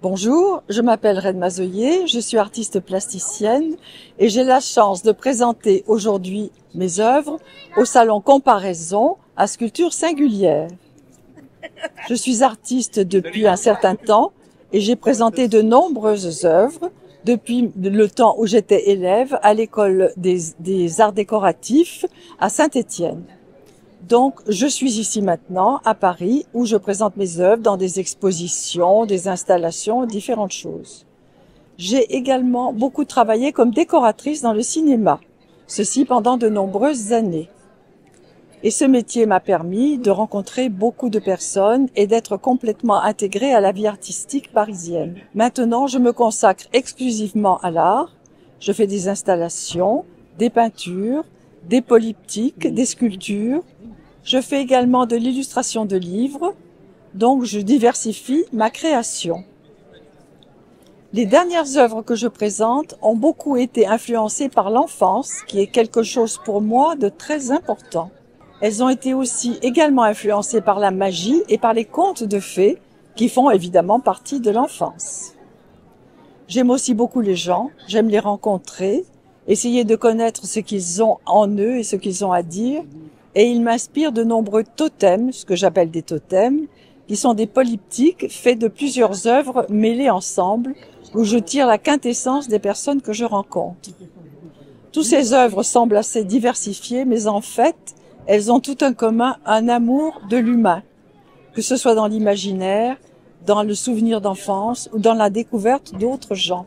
Bonjour, je m'appelle Reine Mazoyer, je suis artiste plasticienne et j'ai la chance de présenter aujourd'hui mes œuvres au salon Comparaison à sculpture singulière. Je suis artiste depuis un certain temps et j'ai présenté de nombreuses œuvres depuis le temps où j'étais élève à l'école des arts décoratifs à Saint-Étienne. Donc, je suis ici maintenant, à Paris, où je présente mes œuvres dans des expositions, des installations, différentes choses. J'ai également beaucoup travaillé comme décoratrice dans le cinéma, ceci pendant de nombreuses années. Et ce métier m'a permis de rencontrer beaucoup de personnes et d'être complètement intégrée à la vie artistique parisienne. Maintenant, je me consacre exclusivement à l'art. Je fais des installations, des peintures, des polyptyques, des sculptures. Je fais également de l'illustration de livres, donc je diversifie ma création. Les dernières œuvres que je présente ont beaucoup été influencées par l'enfance, qui est quelque chose pour moi de très important. Elles ont été aussi également influencées par la magie et par les contes de fées, qui font évidemment partie de l'enfance. J'aime aussi beaucoup les gens, j'aime les rencontrer, essayer de connaître ce qu'ils ont en eux et ce qu'ils ont à dire, et il m'inspire de nombreux totems, ce que j'appelle des totems, qui sont des polyptyques faits de plusieurs œuvres mêlées ensemble, où je tire la quintessence des personnes que je rencontre. Toutes ces œuvres semblent assez diversifiées, mais en fait, elles ont tout en commun un amour de l'humain, que ce soit dans l'imaginaire, dans le souvenir d'enfance ou dans la découverte d'autres gens.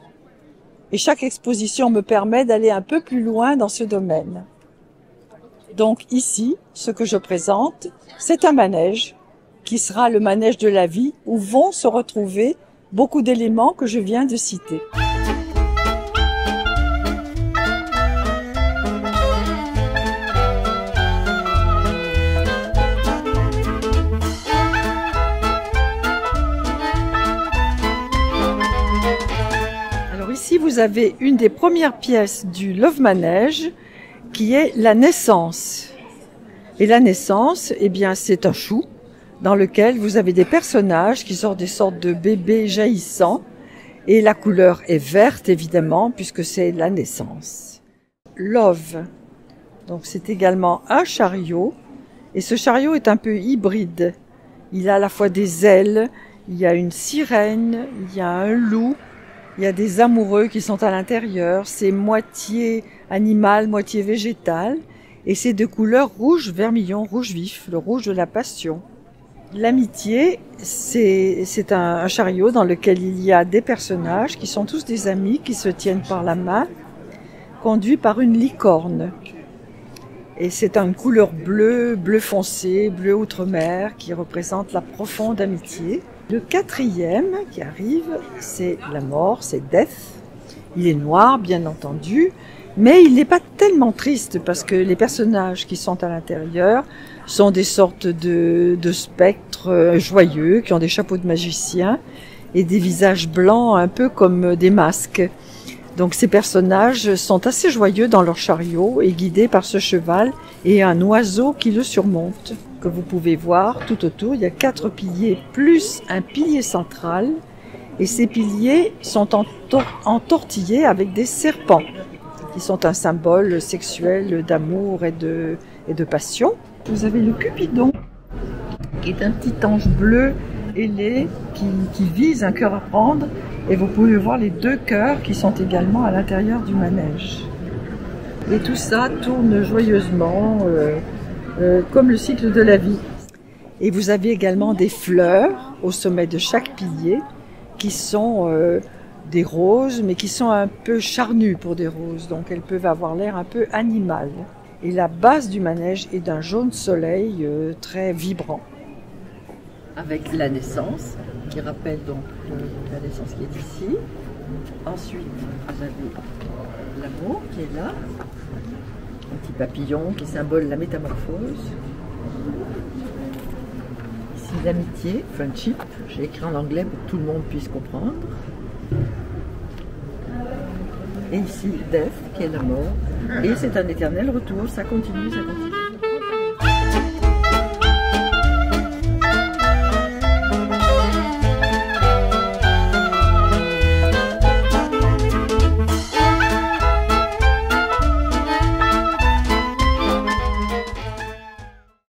Et chaque exposition me permet d'aller un peu plus loin dans ce domaine. Donc ici, ce que je présente, c'est un manège qui sera le manège de la vie où vont se retrouver beaucoup d'éléments que je viens de citer. Alors ici, vous avez une des premières pièces du Love Manège, qui est la naissance. Et la naissance, eh bien, c'est un chou dans lequel vous avez des personnages qui sont des sortes de bébés jaillissants. Et la couleur est verte, évidemment, puisque c'est la naissance. Love. Donc, c'est également un chariot. Et ce chariot est un peu hybride. Il a à la fois des ailes, il y a une sirène, il y a un loup, il y a des amoureux qui sont à l'intérieur. C'est moitié animal, moitié végétal, et c'est de couleur rouge vermillon, rouge vif, le rouge de la passion. L'amitié, c'est un chariot dans lequel il y a des personnages qui sont tous des amis, qui se tiennent par la main, conduits par une licorne. Et c'est une couleur bleue, bleu foncé, bleu outre-mer, qui représente la profonde amitié. Le quatrième qui arrive, c'est la mort, c'est Death. Il est noir, bien entendu, mais il n'est pas tellement triste parce que les personnages qui sont à l'intérieur sont des sortes de spectres joyeux qui ont des chapeaux de magiciens et des visages blancs un peu comme des masques. Donc ces personnages sont assez joyeux dans leur chariot et guidés par ce cheval et un oiseau qui le surmonte. Que vous pouvez voir tout autour, il y a 4 piliers plus un pilier central et ces piliers sont entortillés avec des serpents qui sont un symbole sexuel d'amour et de passion. Vous avez le Cupidon qui est un petit ange bleu ailé qui vise un cœur à prendre et vous pouvez voir les 2 cœurs qui sont également à l'intérieur du manège. Et tout ça tourne joyeusement comme le cycle de la vie. Et vous avez également des fleurs au sommet de chaque pilier qui sont des roses, mais qui sont un peu charnues pour des roses, donc elles peuvent avoir l'air un peu animal. Et la base du manège est d'un jaune soleil très vibrant. Avec la naissance, qui rappelle donc la naissance qui est ici. Ensuite, vous avez l'amour qui est là, un petit papillon qui symbole la métamorphose. Ici, l'amitié, friendship, j'ai écrit en anglais pour que tout le monde puisse comprendre. Et ici, death, qui est la mort. Et c'est un éternel retour, ça continue, ça continue.